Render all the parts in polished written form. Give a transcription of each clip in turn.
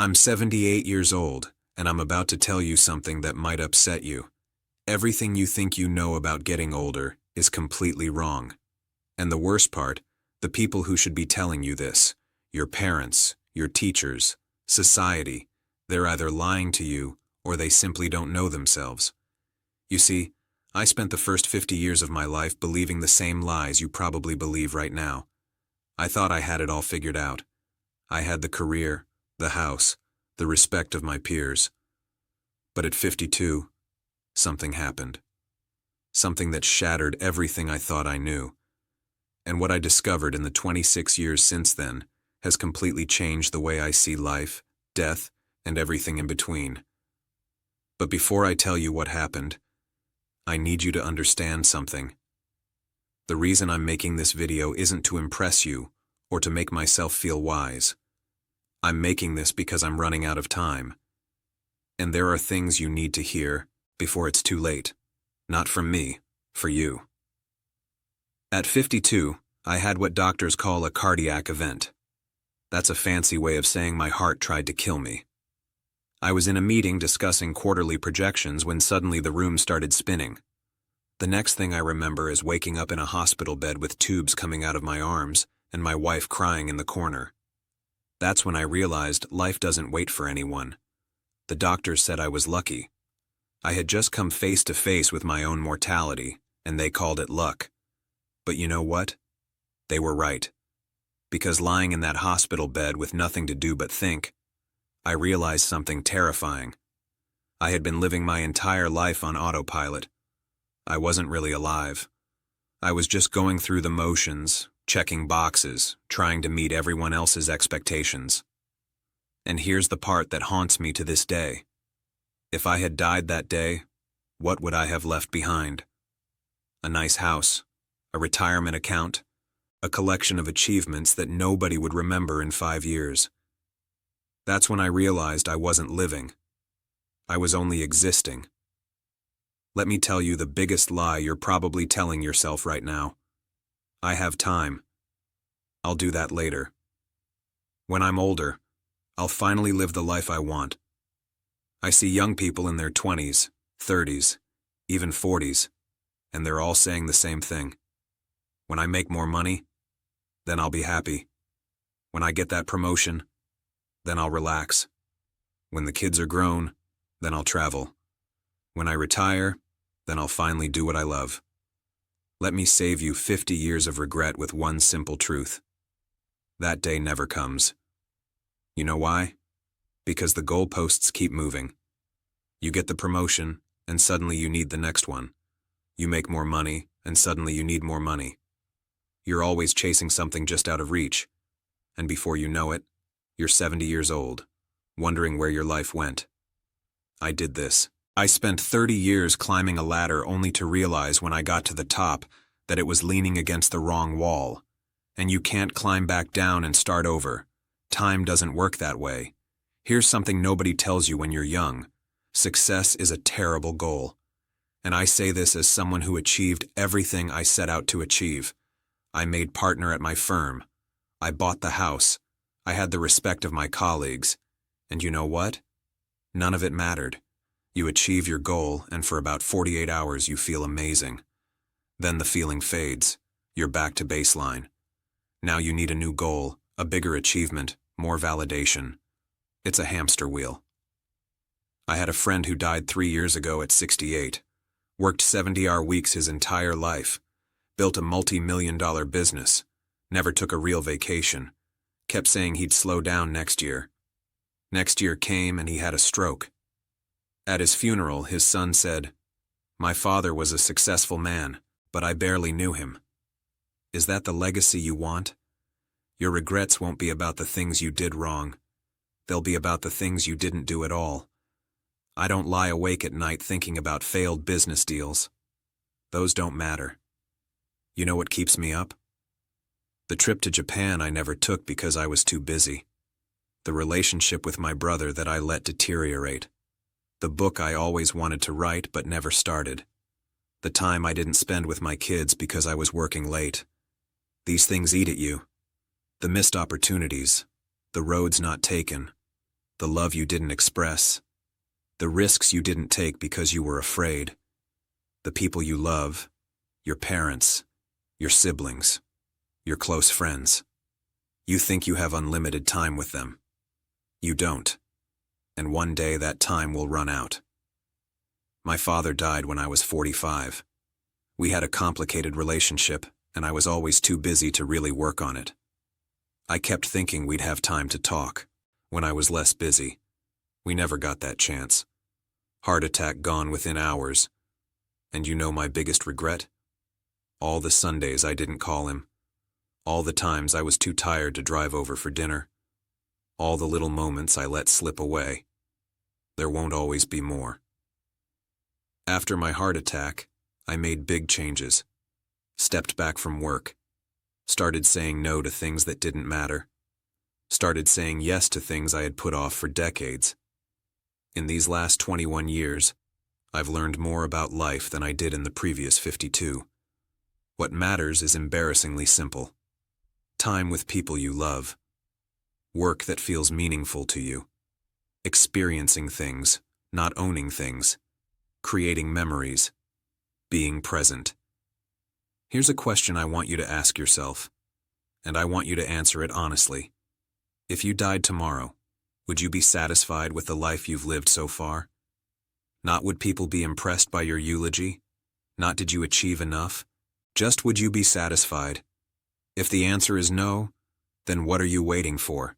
I'm 78 years old, and I'm about to tell you something that might upset you. Everything you think you know about getting older is completely wrong. And the worst part, the people who should be telling you this, your parents, your teachers, society, they're either lying to you or they simply don't know themselves. You see, I spent the first 50 years of my life believing the same lies you probably believe right now. I thought I had it all figured out. I had the career, the house, the respect of my peers. But at 52, something happened. Something that shattered everything I thought I knew. And what I discovered in the 26 years since then has completely changed the way I see life, death, and everything in between. But before I tell you what happened, I need you to understand something. The reason I'm making this video isn't to impress you or to make myself feel wise. I'm making this because I'm running out of time. And there are things you need to hear before it's too late. Not from me, for you. At 52, I had what doctors call a cardiac event. That's a fancy way of saying my heart tried to kill me. I was in a meeting discussing quarterly projections when suddenly the room started spinning. The next thing I remember is waking up in a hospital bed with tubes coming out of my arms and my wife crying in the corner. That's when I realized life doesn't wait for anyone. The doctors said I was lucky. I had just come face to face with my own mortality, and they called it luck. But you know what? They were right. Because lying in that hospital bed with nothing to do but think, I realized something terrifying. I had been living my entire life on autopilot. I wasn't really alive. I was just going through the motions, checking boxes, trying to meet everyone else's expectations. And here's the part that haunts me to this day. If I had died that day, what would I have left behind? A nice house, a retirement account, a collection of achievements that nobody would remember in 5 years. That's when I realized I wasn't living. I was only existing. Let me tell you the biggest lie you're probably telling yourself right now. I have time. I'll do that later. When I'm older, I'll finally live the life I want. I see young people in their 20s, 30s, even 40s, and they're all saying the same thing. When I make more money, then I'll be happy. When I get that promotion, then I'll relax. When the kids are grown, then I'll travel. When I retire, then I'll finally do what I love. Let me save you 50 years of regret with one simple truth. That day never comes. You know why? Because the goalposts keep moving. You get the promotion, and suddenly you need the next one. You make more money, and suddenly you need more money. You're always chasing something just out of reach. And before you know it, you're 70 years old, wondering where your life went. I did this. I spent 30 years climbing a ladder only to realize when I got to the top that it was leaning against the wrong wall. And you can't climb back down and start over. Time doesn't work that way. Here's something nobody tells you when you're young. Success is a terrible goal. And I say this as someone who achieved everything I set out to achieve. I made partner at my firm. I bought the house. I had the respect of my colleagues. And you know what? None of it mattered. You achieve your goal, and for about 48 hours you feel amazing. Then the feeling fades. You're back to baseline. Now you need a new goal, a bigger achievement, more validation. It's a hamster wheel. I had a friend who died 3 years ago at 68. Worked 70-hour weeks his entire life. Built a multi-million-dollar business. Never took a real vacation. Kept saying he'd slow down next year. Next year came and he had a stroke. At his funeral, his son said, "My father was a successful man, but I barely knew him." Is that the legacy you want? Your regrets won't be about the things you did wrong. They'll be about the things you didn't do at all. I don't lie awake at night thinking about failed business deals. Those don't matter. You know what keeps me up? The trip to Japan I never took because I was too busy. The relationship with my brother that I let deteriorate. The book I always wanted to write but never started. The time I didn't spend with my kids because I was working late. These things eat at you. The missed opportunities. The roads not taken. the love you didn't express, the risks you didn't take because you were afraid, the people you love, your parents, your siblings, your close friends. You think you have unlimited time with them. You don't. And one day that time will run out. My father died when I was 45. We had a complicated relationship, and I was always too busy to really work on it. I kept thinking we'd have time to talk when I was less busy. We never got that chance. Heart attack gone within hours. And you know my biggest regret? All the Sundays I didn't call him. All the times I was too tired to drive over for dinner. All the little moments I let slip away. There won't always be more. After my heart attack, I made big changes. Stepped back from work. Started saying no to things that didn't matter. Started saying yes to things I had put off for decades. In these last 21 years, I've learned more about life than I did in the previous 52. What matters is embarrassingly simple. Time with people you love. Work that feels meaningful to you. Experiencing things, not owning things. Creating memories. Being present. Here's a question I want you to ask yourself, and I want you to answer it honestly. If you died tomorrow, would you be satisfied with the life you've lived so far? Not would people be impressed by your eulogy? Not did you achieve enough? Just would you be satisfied? If the answer is no, then what are you waiting for?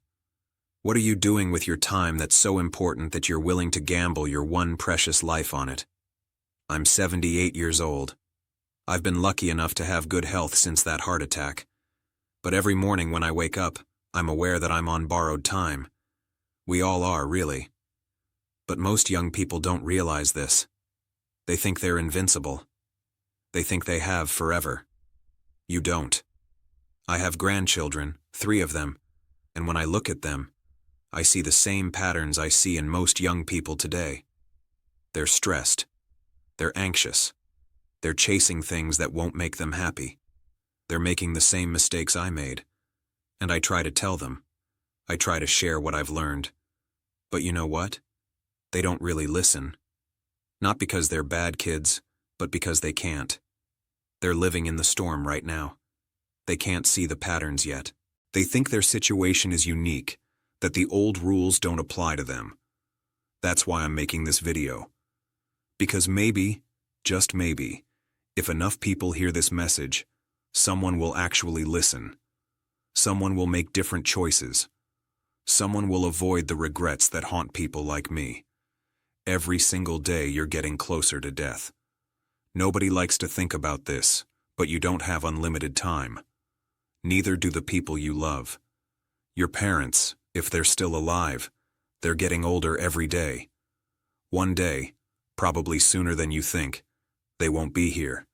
What are you doing with your time that's so important that you're willing to gamble your one precious life on it? I'm 78 years old. I've been lucky enough to have good health since that heart attack. But every morning when I wake up, I'm aware that I'm on borrowed time. We all are, really. But most young people don't realize this. They think they're invincible. They think they have forever. You don't. I have grandchildren, 3 of them, and when I look at them, I see the same patterns I see in most young people today. They're stressed. They're anxious. They're chasing things that won't make them happy. They're making the same mistakes I made. And I try to tell them. I try to share what I've learned. But you know what? They don't really listen. Not because they're bad kids, but because they can't. They're living in the storm right now. They can't see the patterns yet. They think their situation is unique, that the old rules don't apply to them. That's why I'm making this video. Because maybe, just maybe, if enough people hear this message, someone will actually listen. Someone will make different choices. Someone will avoid the regrets that haunt people like me. Every single day you're getting closer to death. Nobody likes to think about this, but you don't have unlimited time. Neither do the people you love. Your parents, if they're still alive, they're getting older every day. One day, probably sooner than you think, they won't be here.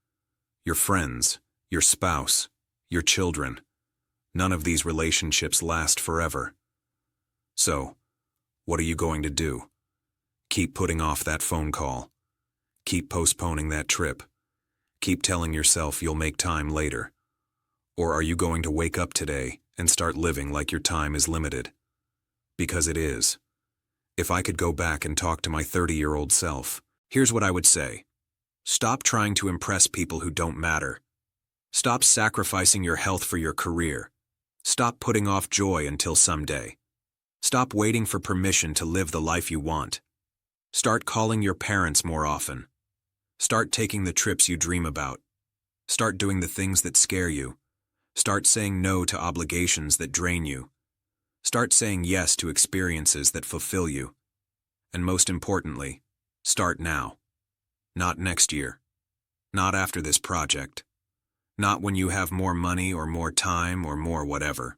Your friends, your spouse, your children. None of these relationships last forever. So, what are you going to do? Keep putting off that phone call. Keep postponing that trip. Keep telling yourself you'll make time later. Or are you going to wake up today and start living like your time is limited? Because it is. If I could go back and talk to my 30-year-old self, here's what I would say. Stop trying to impress people who don't matter. Stop sacrificing your health for your career. Stop putting off joy until someday. Stop waiting for permission to live the life you want. Start calling your parents more often. Start taking the trips you dream about. Start doing the things that scare you. Start saying no to obligations that drain you. Start saying yes to experiences that fulfill you. And most importantly, start now. Not next year. Not after this project. Not when you have more money or more time or more whatever.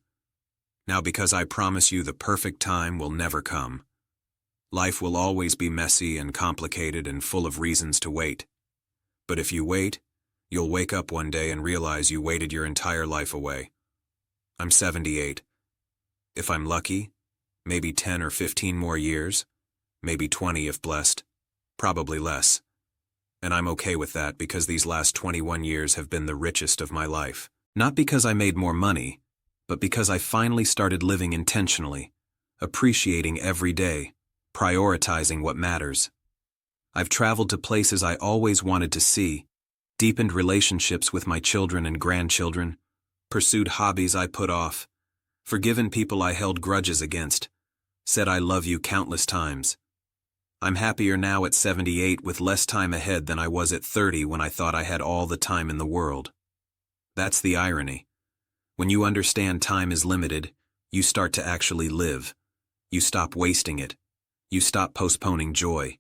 Now, because I promise you the perfect time will never come. Life will always be messy and complicated and full of reasons to wait. But if you wait, you'll wake up one day and realize you waited your entire life away. I'm 78. If I'm lucky, maybe 10 or 15 more years, maybe 20 if blessed, probably less. And I'm okay with that because these last 21 years have been the richest of my life. Not because I made more money, but because I finally started living intentionally, appreciating every day, prioritizing what matters. I've traveled to places I always wanted to see, deepened relationships with my children and grandchildren, pursued hobbies I put off, forgiven people I held grudges against, said I love you countless times. I'm happier now at 78 with less time ahead than I was at 30 when I thought I had all the time in the world. That's the irony. When you understand time is limited, you start to actually live. You stop wasting it. You stop postponing joy.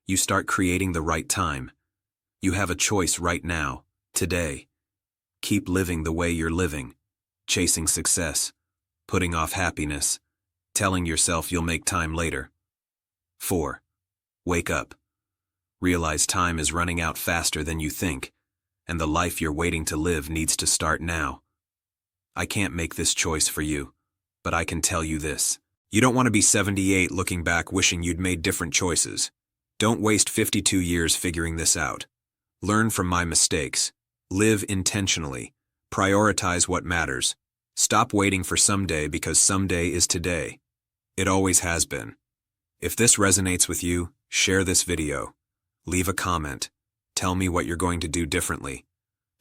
You start creating the right time. You have a choice right now, today. Keep living the way you're living, chasing success, putting off happiness, telling yourself you'll make time later. 4. Wake up. Realize time is running out faster than you think, and the life you're waiting to live needs to start now. I can't make this choice for you, but I can tell you this. You don't want to be 78 looking back wishing you'd made different choices. Don't waste 52 years figuring this out. Learn from my mistakes. Live intentionally. Prioritize what matters. Stop waiting for someday because someday is today. It always has been. If this resonates with you, share this video. Leave a comment. Tell me what you're going to do differently.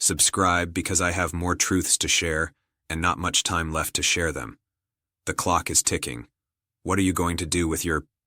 Subscribe because I have more truths to share and not much time left to share them. The clock is ticking. What are you going to do with your